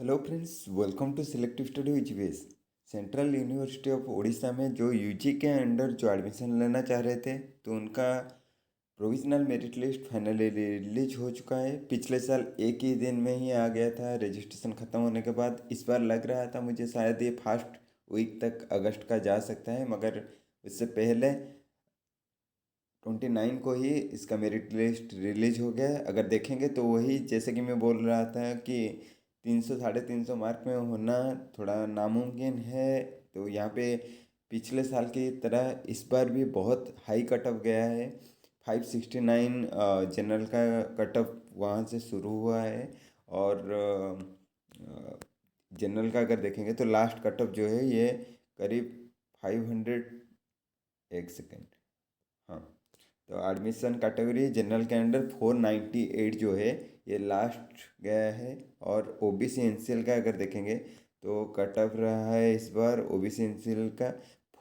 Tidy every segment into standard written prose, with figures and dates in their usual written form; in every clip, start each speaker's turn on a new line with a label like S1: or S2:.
S1: Hello friends, welcome to selective study which ways. Central university of Orissa में जो UG के under जो admission लेना चाह रहे थे, तो उनका provisional merit list finally release हो चुका है। पिछले साल एक ही दिन में ही आ गया था रजिस्ट्रेशन ख़त्म होने के बाद। इस बार लग रहा था मुझे शायद ये फर्स्ट वीक तक अगस्त का जा सकता है, मगर उससे पहले 29 को ही इसका मेरिट लिस्ट रिलीज हो गया है। अगर देखेंगे तो वही, जैसे कि मैं बोल रहा था कि 300 350 मार्क में होना थोड़ा नामुमकिन है। तो यहाँ पे पिछले साल की तरह इस बार भी बहुत हाई कट ऑफ गया है। 569 जनरल का कट ऑफ वहाँ से शुरू हुआ है। और जनरल का अगर देखेंगे तो लास्ट कट ऑफ जो है ये करीब 500, एक सेकेंड, हाँ, तो एडमिशन कैटेगरी जनरल के अंडर 498 जो है ये लास्ट गया है। और ओबीसी एनसीएल का अगर देखेंगे तो कट ऑफ रहा है इस बार ओबीसी एनसीएल का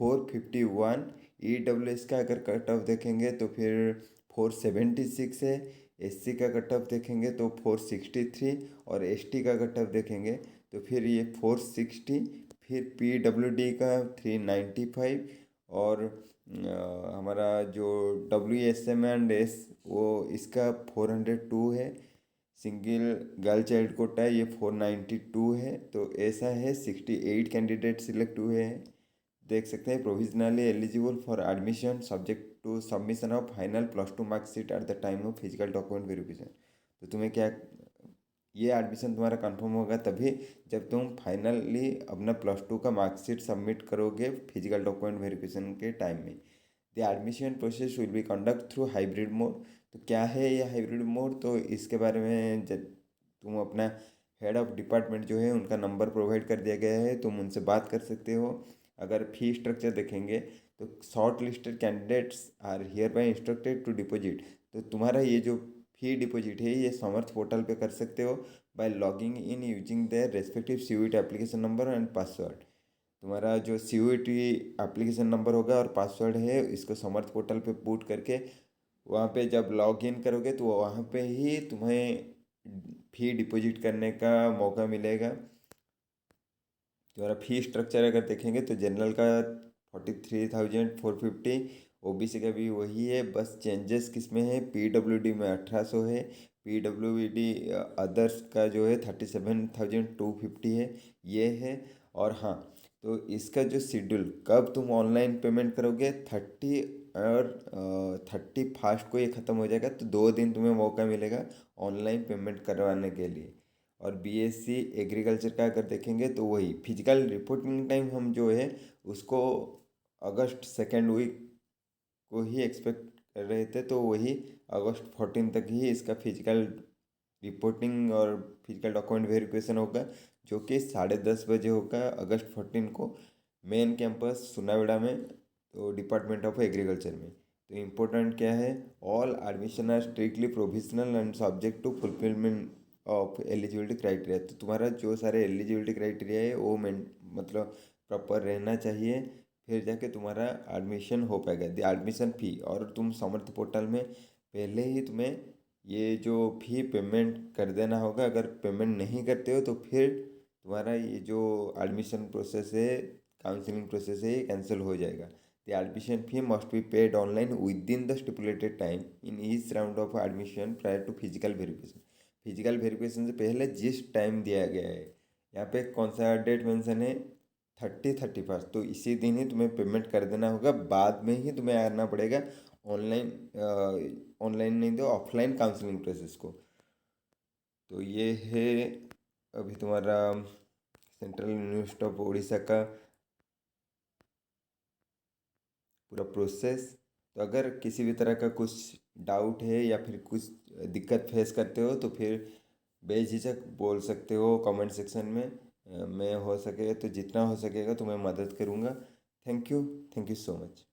S1: 451। ईडब्ल्यूएस का अगर कट ऑफ देखेंगे तो फिर 476 है। एससी का कट ऑफ देखेंगे तो 463। और एसटी का कट ऑफ देखेंगे तो फिर ये 460। फिर पीडब्ल्यूडी का 395। और हमारा जो WSM&S वो इसका 402 है। सिंगल गर्ल चाइल्ड कोटा है, ये 492 है। तो ऐसा है 68 कैंडिडेट सिलेक्ट हुए हैं। देख सकते हैं provisionally eligible for admission subject to submission of final +2 marksheet at the time of physical document verification. तो तुम्हें क्या, ये एडमिशन तुम्हारा कंफर्म होगा तभी जब तुम फाइनली अपना +2 का मार्कशीट सबमिट करोगे फिजिकल डॉक्यूमेंट वेरिफिकेशन के टाइम में। The admission process will be conduct through hybrid mode. तो क्या है ये हाइब्रिड मोड, तो इसके बारे में जब तुम अपना हेड ऑफ डिपार्टमेंट जो है उनका नंबर प्रोवाइड कर दिया गया है, तुम उनसे बात कर सकते हो। अगर फी स्ट्रक्चर देखेंगे तो shortlisted candidates are hereby instructed to deposit. तो तुम्हारा ये जो फी डिपॉजिट है ये समर्थ पोर्टल पे कर सकते हो by logging in using their respective CUET application number and password. तुम्हारा जो CUET एप्लीकेशन नंबर होगा और पासवर्ड है इसको समर्थ पोर्टल पे पुट करके वहाँ पे जब लॉग इन करोगे तो वहाँ पे ही तुम्हें फी डिपॉजिट करने का मौका मिलेगा। तुम्हारा फी स्ट्रक्चर अगर देखेंगे तो जनरल का 43,450। ओबीसी का भी वही है, बस चेंजेस किस में है, पीडब्ल्यूडी में 1800 है। पीडब्ल्यूडी अदर्स का जो है 37,250 है, ये है। और हाँ, तो इसका जो शेड्यूल कब तुम ऑनलाइन पेमेंट करोगे, 31 को ये ख़त्म हो जाएगा। तो 2 दिन तुम्हें मौका मिलेगा ऑनलाइन पेमेंट करवाने के लिए। और बीएससी एग्रीकल्चर का अगर देखेंगे तो वही फिजिकल रिपोर्टिंग टाइम हम जो है उसको अगस्त सेकेंड वीक को ही एक्सपेक्ट कर रहे थे। तो वही अगस्त 14 तक ही इसका फिजिकल रिपोर्टिंग और फिजिकल डॉक्यूमेंट वेरिफिकेशन होगा, जो कि 10:30 बजे होगा अगस्त 14 को मेन कैंपस सुनावेड़ा में, तो डिपार्टमेंट ऑफ एग्रीकल्चर में। तो इम्पोर्टेंट क्या है, all admission are strictly provisional and subject to fulfilment of eligibility criteria. तो तुम्हारा जो सारे एलिजिबिलिटी क्राइटेरिया है वो मतलब प्रॉपर रहना चाहिए, फिर जाके तुम्हारा एडमिशन हो पाएगा। द एडमिशन फ़ी, और तुम समर्थ पोर्टल में पहले ही तुम्हें ये जो फ़ी पेमेंट कर देना होगा। अगर पेमेंट नहीं करते हो तो फिर तुम्हारा ये जो एडमिशन प्रोसेस है, काउंसलिंग प्रोसेस है, ये कैंसिल हो जाएगा। The admission fee must be paid online within the stipulated time in each round of admission prior to physical verification. Physical verification से पहले जिस टाइम दिया गया है, यहाँ पे कौन सा डेट मेंशन है, 31, तो इसी दिन ही तुम्हें पेमेंट कर देना होगा। बाद में ही तुम्हें आना पड़ेगा ऑनलाइन, ऑनलाइन नहीं तो ऑफलाइन काउंसलिंग प्रोसेस को। तो ये है अभी तुम्हारा सेंट्रल यूनिवर्सिटी ऑफ उड़ीसा का पूरा प्रोसेस। तो अगर किसी भी तरह का कुछ डाउट है या फिर कुछ दिक्कत फेस करते हो तो फिर बेझिझक बोल सकते हो कमेंट सेक्शन में। मैं हो सके तो जितना हो सकेगा तो मैं मदद करूँगा। Thank you so much.